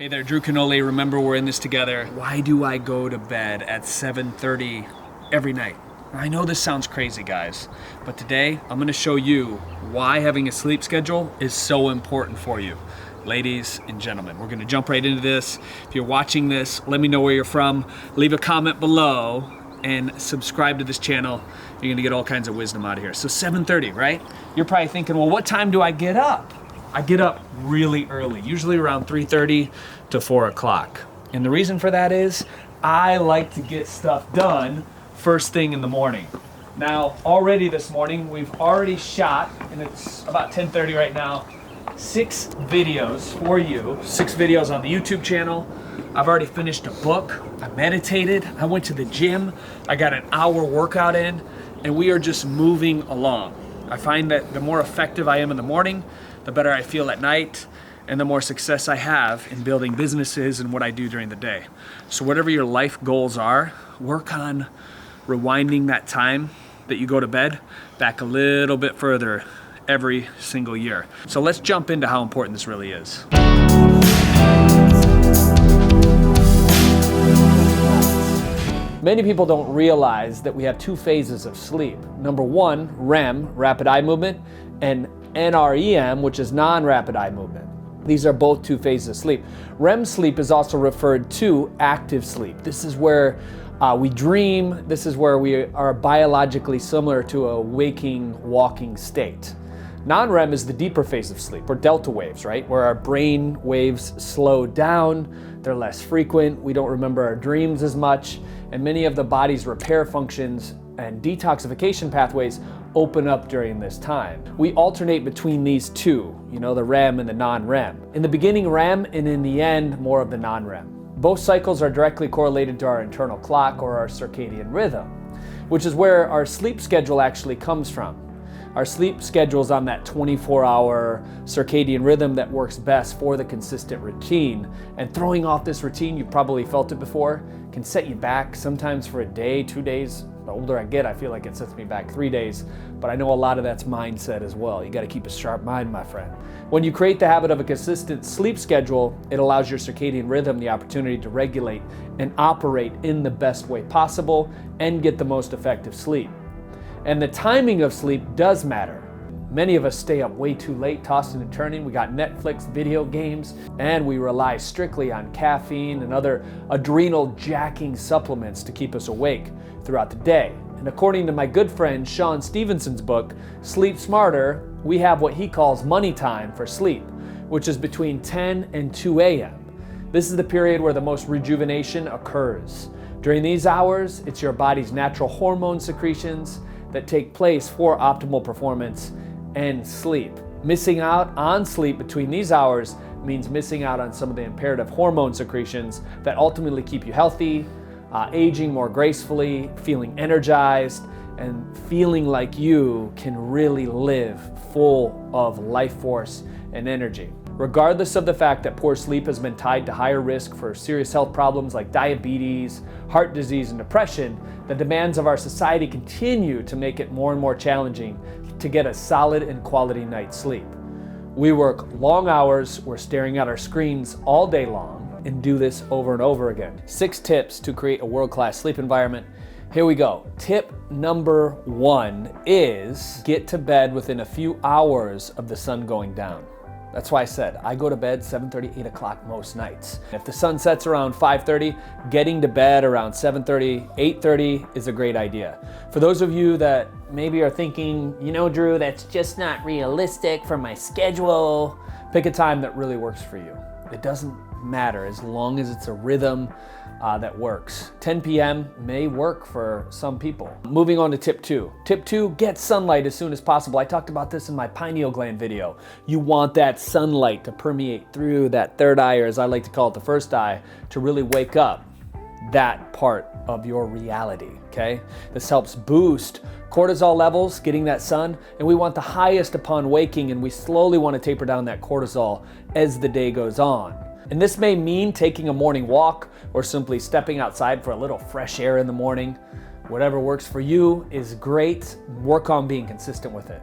Hey there, Drew Canole. Remember, we're in this together. Why do I go to bed at 7:30 every night? I know this sounds crazy, guys, but today I'm gonna show you why having a sleep schedule is so important for you. Ladies and gentlemen, we're gonna jump right into this. If you're watching this, let me know where you're from. Leave a comment below and subscribe to this channel. You're gonna get all kinds of wisdom out of here. So 7:30, right? You're probably thinking, well, what time do I get up? I get up really early, usually around 3:30 to 4 o'clock. And the reason for that is I like to get stuff done first thing in the morning. Now, already this morning, we've already shot, and it's about 10:30 right now, 6 videos for you, 6 videos on the YouTube channel. I've already finished a book, I meditated, I went to the gym, I got an hour workout in, and we are just moving along. I find that the more effective I am in the morning, the better I feel at night, and the more success I have in building businesses and what I do during the day. So whatever your life goals are, work on rewinding that time that you go to bed back a little bit further every single year. So let's jump into how important this really is. Many people don't realize that we have 2 phases of sleep. Number 1, REM, rapid eye movement, and NREM, which is non-rapid eye movement. These are both 2 phases of sleep. REM sleep is also referred to active sleep. This is where we dream. This is where we are biologically similar to a waking, walking state. Non-REM is the deeper phase of sleep, or delta waves, right? Where our brain waves slow down, they're less frequent, we don't remember our dreams as much, and many of the body's repair functions and detoxification pathways open up during this time. We alternate between these 2, the REM and the non-REM. In the beginning, REM, and in the end, more of the non-REM. Both cycles are directly correlated to our internal clock or our circadian rhythm, which is where our sleep schedule actually comes from. Our sleep schedule is on that 24-hour circadian rhythm that works best for the consistent routine. And throwing off this routine, you've probably felt it before, can set you back sometimes for a day, 2 days. The older I get, I feel like it sets me back 3 days, but I know a lot of that's mindset as well. You gotta keep a sharp mind, my friend. When you create the habit of a consistent sleep schedule, it allows your circadian rhythm the opportunity to regulate and operate in the best way possible and get the most effective sleep. And the timing of sleep does matter. Many of us stay up way too late, tossing and turning. We got Netflix, video games, and we rely strictly on caffeine and other adrenal jacking supplements to keep us awake throughout the day. And according to my good friend Shawn Stevenson's book, Sleep Smarter, we have what he calls money time for sleep, which is between 10 and 2 a.m. This is the period where the most rejuvenation occurs. During these hours, it's your body's natural hormone secretions that take place for optimal performance and sleep. Missing out on sleep between these hours means missing out on some of the imperative hormone secretions that ultimately keep you healthy, aging more gracefully, feeling energized, and feeling like you can really live full of life force and energy. Regardless of the fact that poor sleep has been tied to higher risk for serious health problems like diabetes, heart disease, and depression, the demands of our society continue to make it more and more challenging to get a solid and quality night's sleep. We work long hours, we're staring at our screens all day long, and do this over and over again. 6 tips to create a world-class sleep environment. Here we go. Tip number 1 is get to bed within a few hours of the sun going down. That's why I said I go to bed 7:30, 8 o'clock most nights. If the sun sets around 5:30, getting to bed around 7:30, 8:30 is a great idea. For those of you that maybe are thinking, Drew, that's just not realistic for my schedule, pick a time that really works for you. It doesn't matter as long as it's a rhythm that works. 10 p.m. may work for some people. Moving on to tip 2. Tip 2, get sunlight as soon as possible. I talked about this in my pineal gland video. You want that sunlight to permeate through that third eye, or as I like to call it, the first eye, to really wake up that part of your reality, okay? This helps boost cortisol levels, getting that sun, and we want the highest upon waking, and we slowly want to taper down that cortisol as the day goes on. And this may mean taking a morning walk or simply stepping outside for a little fresh air in the morning. Whatever works for you is great. Work on being consistent with it.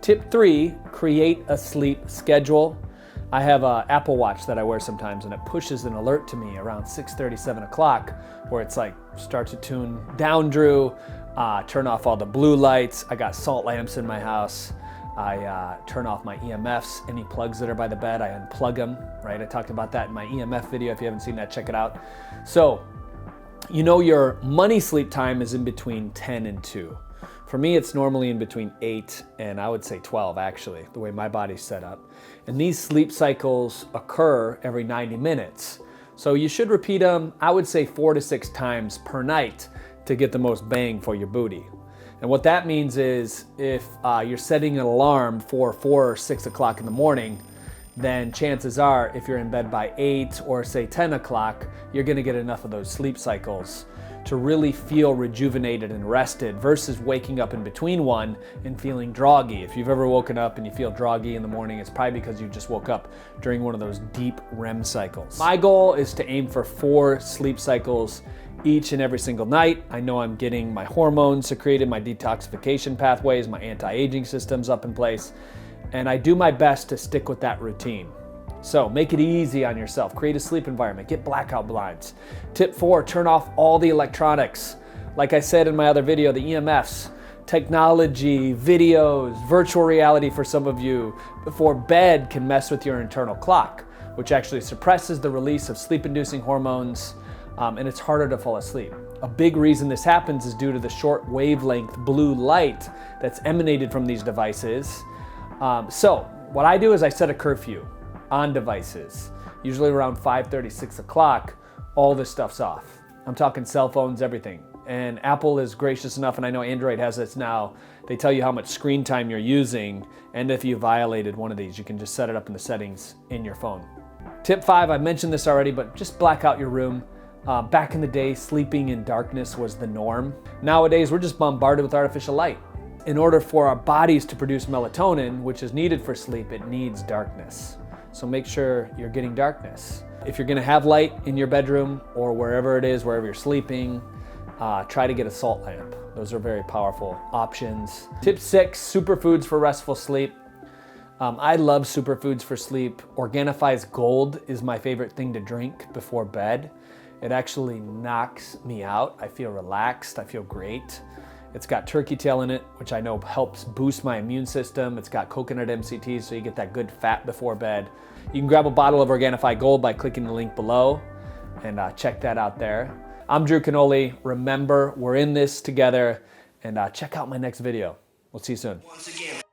Tip 3, create a sleep schedule. I have an Apple Watch that I wear sometimes, and it pushes an alert to me around 6:30, 7 o'clock, where it's like, start to tune down, Drew, turn off all the blue lights. I got salt lamps in my house. I turn off my EMFs, any plugs that are by the bed, I unplug them, right? I talked about that in my EMF video. If you haven't seen that, check it out. So, you know, your money sleep time is in between 10 and 2. For me, it's normally in between 8 and I would say 12, actually, the way my body's set up. And these sleep cycles occur every 90 minutes. So you should repeat them, I would say 4 to 6 times per night to get the most bang for your booty. And what that means is if you're setting an alarm for 4 or 6 o'clock in the morning, then chances are if you're in bed by 8 or say 10 o'clock, you're gonna get enough of those sleep cycles to really feel rejuvenated and rested versus waking up in between one and feeling groggy. If you've ever woken up and you feel groggy in the morning, it's probably because you just woke up during one of those deep REM cycles. My goal is to aim for 4 sleep cycles each and every single night. I know I'm getting my hormones secreted, my detoxification pathways, my anti-aging systems up in place, and I do my best to stick with that routine. So make it easy on yourself. Create a sleep environment. Get blackout blinds. Tip 4, turn off all the electronics. Like I said in my other video, the EMFs, technology, videos, virtual reality for some of you before bed can mess with your internal clock, which actually suppresses the release of sleep-inducing hormones, and it's harder to fall asleep. A big reason this happens is due to the short wavelength blue light that's emanated from these devices. So what I do is I set a curfew on devices. Usually around 5:30, 6 o'clock, all this stuff's off. I'm talking cell phones, everything. And Apple is gracious enough, and I know Android has this now, they tell you how much screen time you're using, and if you violated one of these, you can just set it up in the settings in your phone. Tip 5, I mentioned this already, but just black out your room. Back in the day, sleeping in darkness was the norm. Nowadays, we're just bombarded with artificial light. In order for our bodies to produce melatonin, which is needed for sleep, it needs darkness. So make sure you're getting darkness. If you're gonna have light in your bedroom or wherever it is, wherever you're sleeping, try to get a salt lamp. Those are very powerful options. Tip 6, superfoods for restful sleep. I love superfoods for sleep. Organifi's Gold is my favorite thing to drink before bed. It actually knocks me out. I feel relaxed, I feel great. It's got turkey tail in it, which I know helps boost my immune system. It's got coconut MCTs, so you get that good fat before bed. You can grab a bottle of Organifi Gold by clicking the link below and check that out there. I'm Drew Canoli. Remember, we're in this together, and check out my next video. We'll see you soon. Once again.